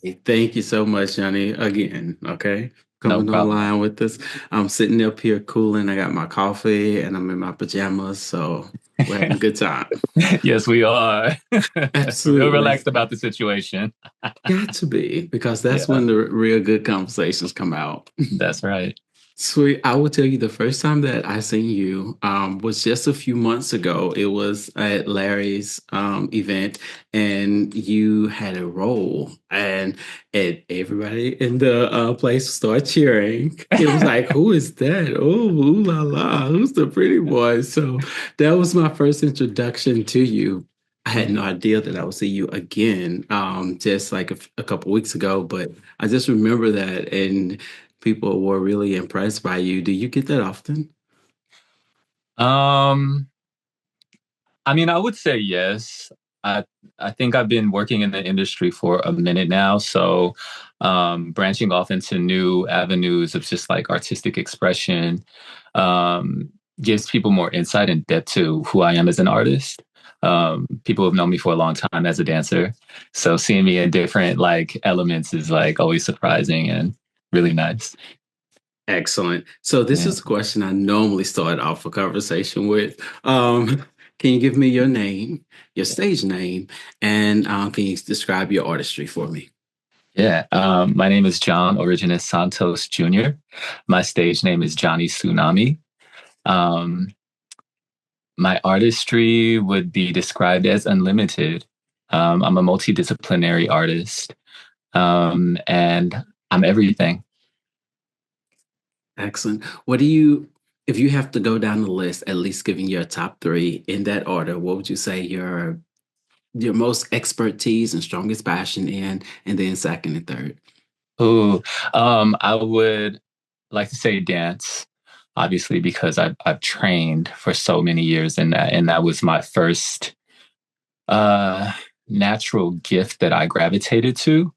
Hey, thank you so much, Johnny. Again, okay. No Coming problem. online with this. I'm sitting up here cooling. I got my coffee and I'm in my pajamas, so we're having a good time. Yes, we are. Real Absolutely. relaxed about the situation. Got to be, because that's Yeah, when the real good conversations come out. that's right. Sweet. I will tell you the first time that I seen you was just a few months ago. It was at Larry's event, and you had a role, and everybody in the place started cheering. It was like, "Who is that? Oh, ooh la la! Who's the pretty boy?" So that was my first introduction to you. I had no idea that I would see you again, just like a couple weeks ago, but I just remember that, and people were really impressed by you. Do you get that often? Um, I mean, I would say yes. I I think I've been working in the industry for a minute now, so branching off into new avenues of just like artistic expression um, gives people more insight and depth to who I am as an artist. People have known me for a long time as a dancer, so seeing me in different like elements is like always surprising and really nice. Excellent. So this Yeah. is a question I normally start off a conversation with. Can you give me your name, your stage name, and can you describe your artistry for me? Yeah, my name is John Origines Santos Jr. My stage name is Johnny Tsunami. Um, my artistry would be described as unlimited. I'm a multidisciplinary artist, and I'm everything. Excellent. What do you, if you have to go down the list, at least giving your top three in that order, what would you say your most expertise and strongest passion in, and then second and third? Ooh, I would like to say dance, obviously, because I've trained for so many years in that, and that was my first uh, natural gift that I gravitated to.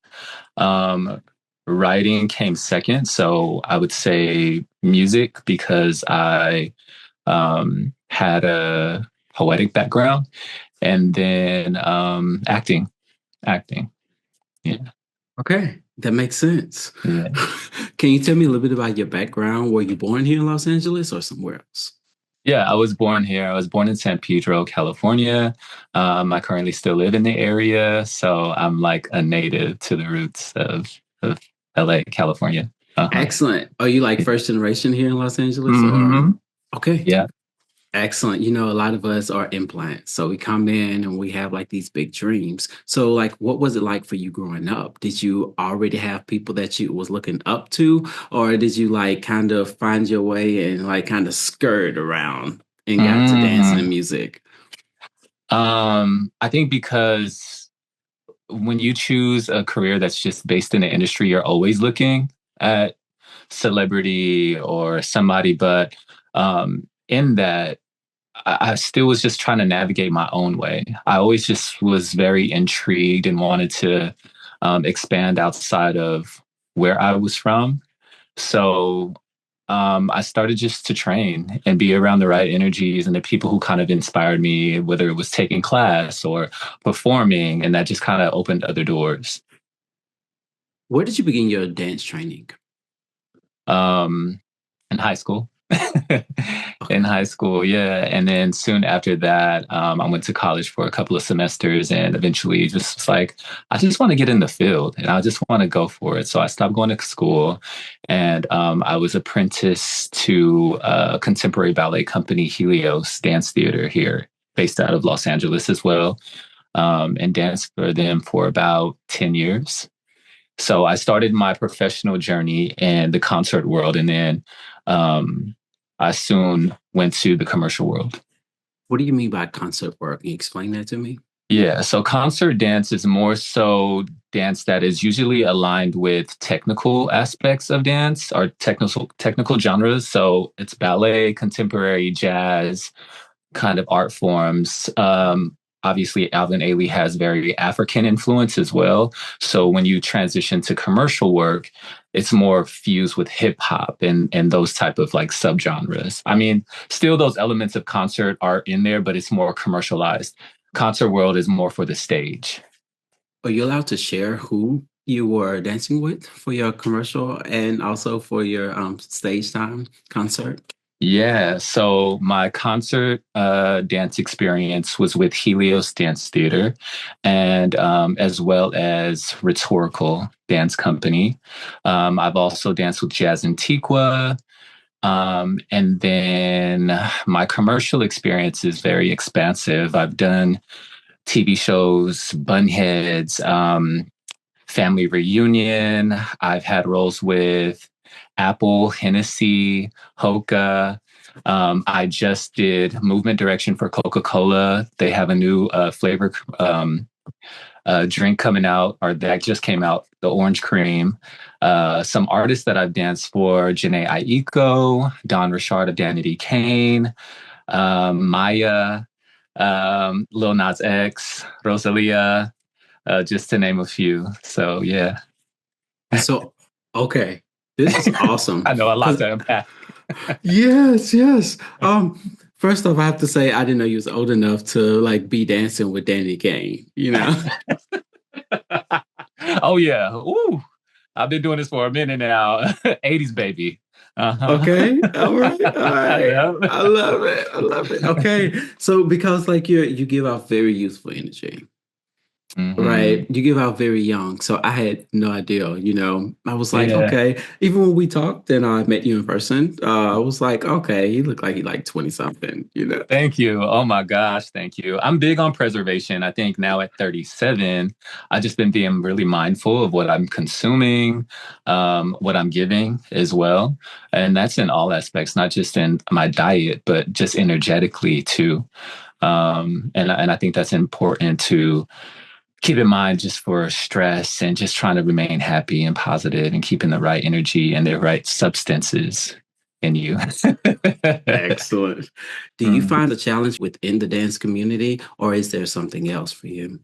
Um, writing came second, so I would say music because I had a poetic background, and then acting. Yeah, Okay, that makes sense. yeah, Can you tell me a little bit about your background? Were you born here in Los Angeles or somewhere else? yeah. I was born here. I was born in San Pedro, California. I currently still live in the area, so I'm like a native to the roots of LA, California. Uh-huh. Excellent. Are you like Yeah. first generation here in Los Angeles or? Mm-hmm. Okay, Yeah. excellent. A lot of us are implants. So we come in and we have like these big dreams. So like what was it like for you growing up? Did you already have people that you was looking up to, or did you like kind of find your way and like kind of skirt around and got to dancing and Mm. music? I think because when you choose a career that's just based in the industry, you're always looking at celebrity or somebody. But in that, I still was just trying to navigate my own way. I always just was very intrigued and wanted to expand outside of where I was from. So I started just to train and be around the right energies and the people who kind of inspired me, whether it was taking class or performing, and that just kind of opened other doors. Where did you begin your dance training? Um, in high school. In Okay. high school, yeah. And then soon after that, I went to college for a couple of semesters and eventually just was like, I just want to get in the field and I just want to go for it. So I stopped going to school and I was apprenticed to a contemporary ballet company, Helios Dance Theater here, based out of Los Angeles as well, and danced for them for about 10 years. So I started my professional journey in the concert world, and then um, I soon went to the commercial world. What do you mean by concert work? Can you explain that to me? Yeah, so concert dance is more so dance that is usually aligned with technical aspects of dance or technical genres. So it's ballet, contemporary jazz, kind of art forms. Obviously, Alvin Ailey has very African influence as well. So when you transition to commercial work, it's more fused with hip hop and those type of like subgenres. I mean, still those elements of concert are in there, but it's more commercialized. Concert world is more for the stage. Are you allowed to share who? you were dancing with for your commercial and also for your stage time concert? Yeah, so my concert dance experience was with Helios Dance Theater and as well as Rhetorical Dance Company. I've also danced with Jazz Antiqua. And then my commercial experience is very expansive. I've done TV shows, Bunheads, Family Reunion. I've had roles with Apple, Hennessy, Hoka. I just did movement direction for Coca-Cola. They have a new flavor drink coming out, or that just came out, the orange cream. Some artists that I've danced for: Janae Aiko, Don Richard of Danity Kane, Maya, Lil Nas X, Rosalía, just to name a few. So yeah. So, okay, this is awesome. I know a lot Because to unpack. yes, yes. First off, I have to say I didn't know you was old enough to like be dancing with Danny Kane. You know. Oh yeah. Ooh. I've been doing this for a minute now. 80s baby. Uh-huh. Okay. All right. All right. Yeah. I love it. I love it. Okay. So because like you give out very youthful energy. Right. Hmm. You give out very young. So I had no idea, you know. I was like, Yeah. okay. Even when we talked and I met you in person, I was like, okay, he looked like he like 20 something, you know. Thank you. Oh my gosh, thank you. I'm big on preservation. I think now at 37, I've just been being really mindful of what I'm consuming, what I'm giving as well. And that's in all aspects, not just in my diet, but just energetically too. And I think that's important to keep in mind just for stress and just trying to remain happy and positive and keeping the right energy and the right substances in you. Excellent. Do you Mm. find a challenge within the dance community or is there something else for you?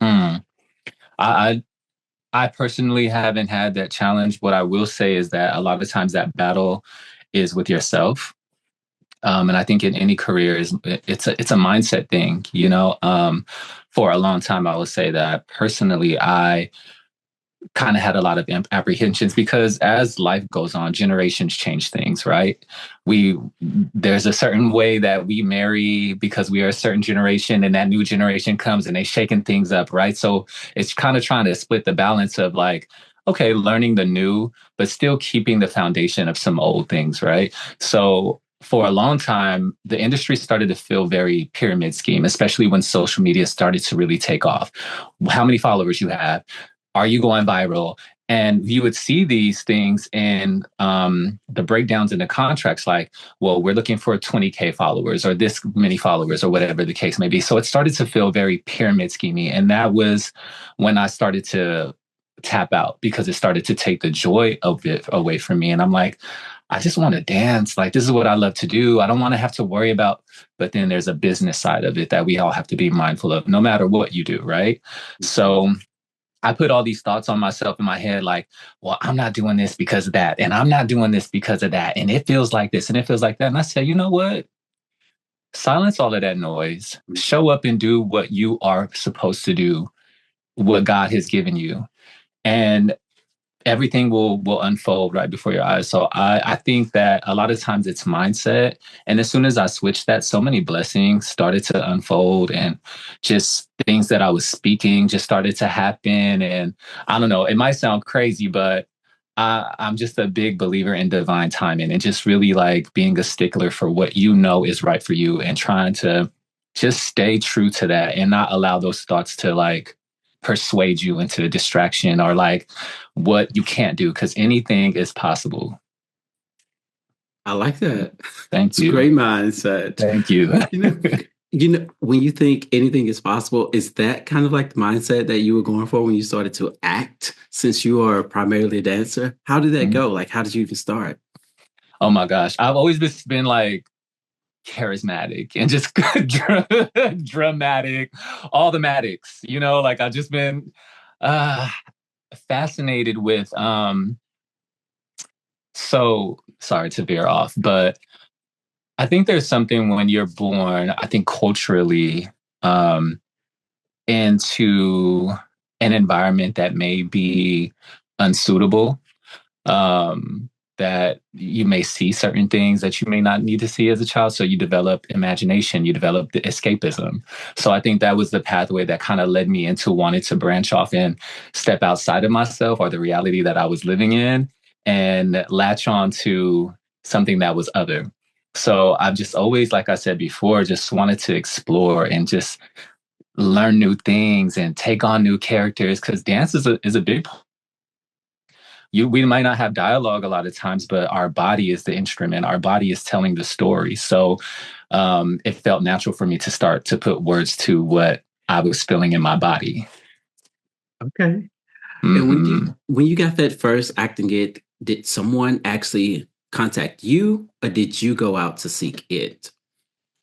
Mm. I, I personally haven't had that challenge. What I will say is that a lot of times that battle is with yourself. And I think in any career is it's a mindset thing, you know. For a long time, I would say that personally, I kind of had a lot of apprehensions because as life goes on, generations change things, right? We There's a certain way that we marry because we are a certain generation, and that new generation comes and they shaking things up, right? So it's kind of trying to split the balance of like, okay, learning the new, but still keeping the foundation of some old things, right? So for a long time, the industry started to feel very pyramid scheme, especially when social media started to really take off. How many followers you have? Are you going viral? And you would see these things in the breakdowns in the contracts, like, well, we're looking for 20K followers or this many followers or whatever the case may be. So it started to feel very pyramid scheming. And that was when I started to tap out because it started to take the joy of it away from me. And I'm like, I just want to dance. Like, this is what I love to do. I don't want to have to worry about. But then there's a business side of it that we all have to be mindful of, no matter what you do, right? So I put all these thoughts on myself in my head, like, well, I'm not doing this because of that. And I'm not doing this because of that. And it feels like this and it feels like that. And I said, you know what? Silence all of that noise. Show up and do what you are supposed to do, what God has given you. And everything will unfold right before your eyes. So I think that a lot of times it's mindset. And as soon as I switched that, so many blessings started to unfold and just things that I was speaking just started to happen. And I don't know, it might sound crazy, but I'm just a big believer in divine timing and just really like being a stickler for what you know is right for you and trying to just stay true to that and not allow those thoughts to like persuade you into a distraction or like what you can't do because anything is possible. I like that. Thank It's a you. great mindset. Thank you. You know, when you think anything is possible, is that kind of like the mindset that you were going for when you started to act since you are primarily a dancer? How did that go? Like, how did you even start? Oh my gosh. I've always been like charismatic and just dramatic, all the matics, you know, like I've just been uh fascinated with so sorry to veer off, but I think there's something when you're born, I think culturally, um, into an environment that may be unsuitable, um, that you may see certain things that you may not need to see as a child. So you develop imagination, you develop the escapism. So I think that was the pathway that kind of led me into wanting to branch off and step outside of myself or the reality that I was living in and latch on to something that was other. So I've just always, like I said before, just wanted to explore and just learn new things and take on new characters because dance is a big we might not have dialogue a lot of times, but our body is the instrument. Our body is telling the story. So it felt natural for me to start to put words to what I was feeling in my body. Okay. And Mm-hmm. when you got that first acting gig, did someone actually contact you, or did you go out to seek it?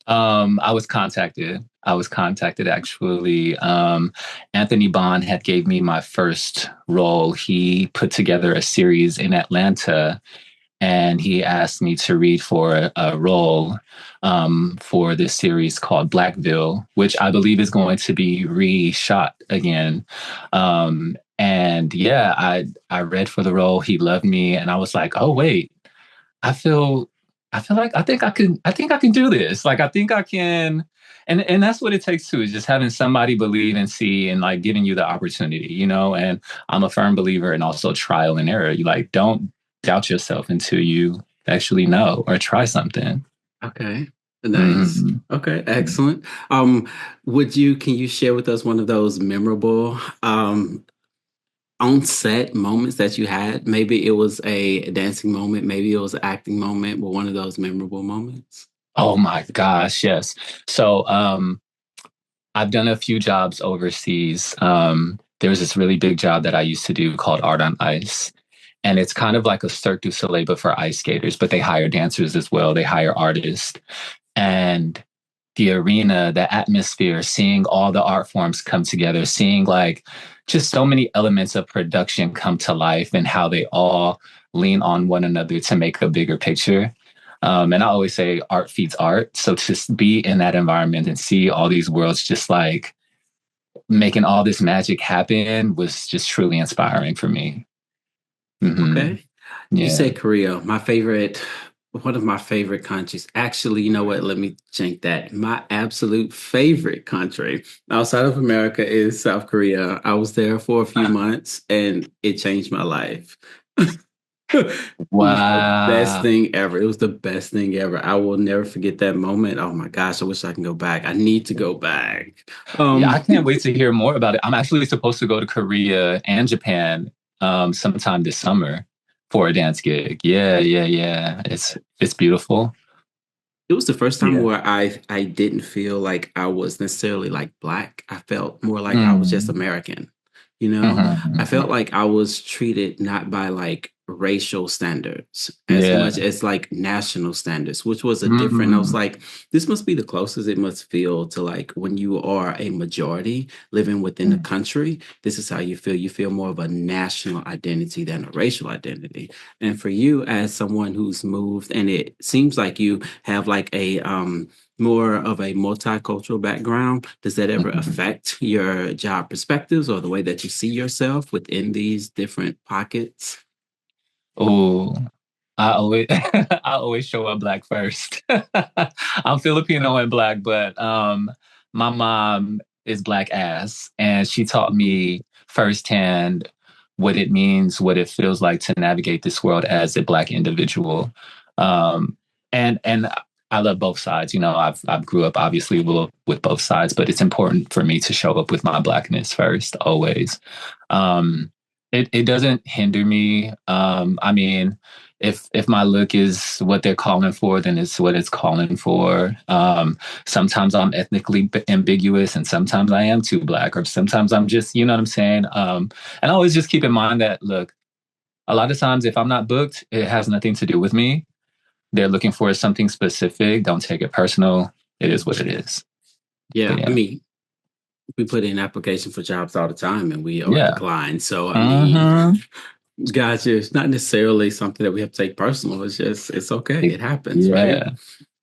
I was contacted. I was contacted actually. Anthony Bawn had gave me my first role. He put together a series in Atlanta and he asked me to read for a role for this series called Blackville, which I believe is going to be reshot again. And yeah, I read for the role. He loved me, and I was like, oh wait, I feel I feel like I think I can do this. Like I think I can. And that's what it takes too, is just having somebody believe and see and like giving you the opportunity, you know. And I'm a firm believer in also trial and error. You like don't doubt yourself until you actually know or try something. Okay. Nice. Mm-hmm. Okay, excellent. Can you share with us one of those memorable on set moments that you had? Maybe it was a dancing moment, maybe it was an acting moment, but one of those memorable moments. Oh my gosh, yes. So I've done a few jobs overseas. There was this really big job that I used to do called Art on Ice. And it's kind of like a Cirque du Soleil, but for ice skaters, but they hire dancers as well. They hire artists. And the arena, the atmosphere, seeing all the art forms come together, seeing like just so many elements of production come to life and how they all lean on one another to make a bigger picture. And I always say art feeds art. So to be in that environment and see all these worlds just like making all this magic happen was just truly inspiring for me. Mm-hmm. Okay. You Yeah. say Korea, my favorite, one of my favorite countries. Actually, you know what? Let me change that. My absolute favorite country outside of America is South Korea. I was there for a few months and it changed my life. It was the best Wow. thing ever. It was the best thing ever. I will never forget that moment. Oh my gosh, I wish I can go back. I need to go back. Yeah, I Um, can't wait to hear more about it. I'm actually supposed to go to Korea and Japan sometime this summer for a dance gig. Yeah, yeah, yeah. It's beautiful. It was the first time Yeah. where I didn't feel like I was necessarily like black. I felt more like I was just Mm. American. You know, I felt Mhm. like I was treated not by like racial standards as Yeah. much as like national standards, which was a different. I was Mm. like, this must be the closest it must feel to like when you are a majority living within the country. This is how you feel. You feel more of a national identity than a racial identity. And for you, as someone who's moved, and it seems like you have like a more of a multicultural background, does that ever Mhm. affect your job perspectives or the way that you see yourself within these different pockets? Oh, I always I always show up black first. I'm Filipino and black, but my mom is black ass, and she taught me firsthand what it means, what it feels like to navigate this world as a black individual. Um, and I love both sides. You know, I've grew up obviously with both sides, but it's important for me to show up with my blackness first, always. Um, it doesn't hinder me. I mean, if my look is what they're calling for, then it's what it's calling for. Sometimes I'm ethnically ambiguous, and sometimes I am too black, or sometimes I'm just, you know what I'm saying. And I always just keep in mind that look, a lot of times if I'm not booked, it has nothing to do with me. They're looking for something specific. Don't take it personal. It is what it is. But Yeah, I yeah, mean, we put in application for jobs all the time and we are yeah. declined. So, I mean, Mm-hmm. gotcha. It's not necessarily something that we have to take personal. It's just, it's okay. It happens, right? Yeah.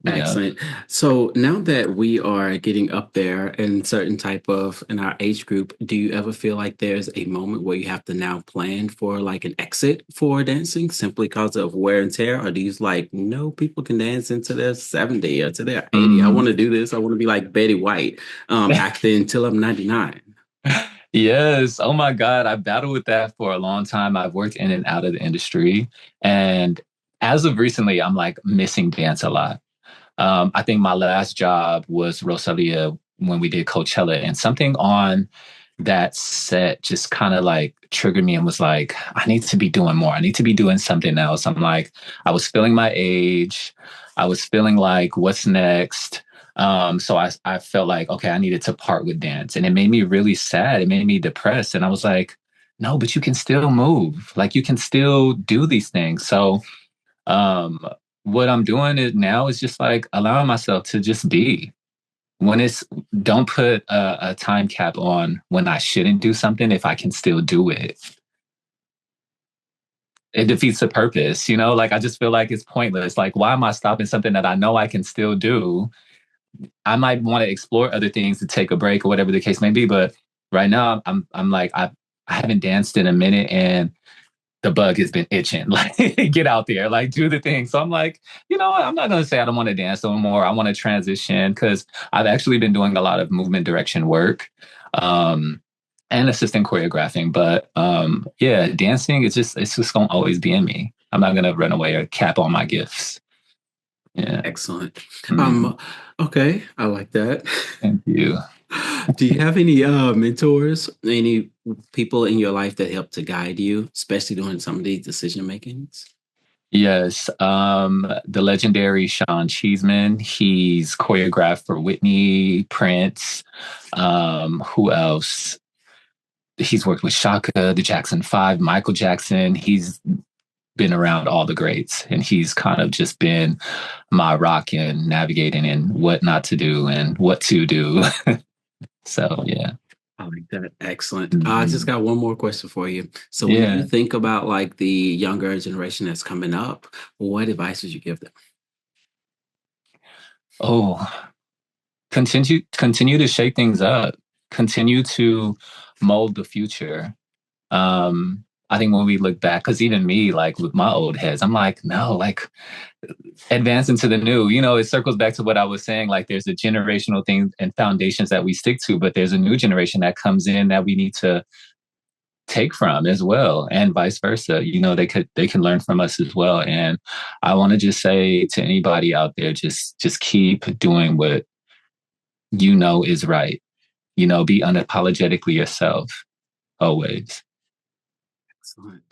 Yeah. Excellent. So now that we are getting up there in certain type of in our age group, do you ever feel like there's a moment where you have to now plan for like an exit for dancing simply because of wear and tear? Or do you like, no, people can dance into their 70 or to their 80. I want Mm. to do this. I want to be like Betty White, acting until I'm 99. Yes. Oh my God. I battled with that for a long time. I've worked in and out of the industry. And as of recently, I'm like missing dance a lot. I think my last job was Rosalía when we did Coachella, and something on that set just kind of like triggered me and was like, I need to be doing more. I need to be doing something else. I'm like, I was feeling my age. I was feeling like, what's next? So I felt like, okay, I needed to part with dance. And it made me really sad. It made me depressed. And I was like, no, but you can still move. Like you can still do these things. So um, what I'm doing is now is just like allowing myself to just be. When it's don't put a time cap on when I shouldn't do something if I can still do it. It defeats the purpose, you know? Like I just feel like it's pointless. Like why am I stopping something that I know I can still do? I might want to explore other things to take a break or whatever the case may be, but right now I'm like I haven't danced in a minute and the bug has been itching. Like, get out there, like, do the thing. So I'm like, you know what? I'm not going to say I don't want to dance no more. I want to transition because I've actually been doing a lot of movement direction work and assistant choreographing. But yeah, dancing is it's just going to always be in me. I'm not going to run away or cap on my gifts. Yeah. Excellent. Mm, Um, okay, I like that. thank you. Do you have any mentors, any people in your life that help to guide you, especially during some of these decision makings? Yes, the legendary Sean Cheesman. He's choreographed for Whitney, Prince. Who else? He's worked with Shaka, the Jackson Five, Michael Jackson. He's been around all the greats, and he's kind of just been my rock in navigating and what not to do and what to do. So yeah. I like that. Excellent. I just Mhm. got one more question for you. So when you Yeah. think about like the younger generation that's coming up, what advice would you give them? Oh, continue to shake things up. Continue to mold the future. I think when we look back, because even me, like with my old heads, I'm like, no, like advance into the new. You know, it circles back to what I was saying. Like there's a generational thing and foundations that we stick to, but there's a new generation that comes in that we need to take from as well, and vice versa. You know, they can learn from us as well. And I want to just say to anybody out there, just keep doing what you know is right. You know, be unapologetically yourself always. Excellent.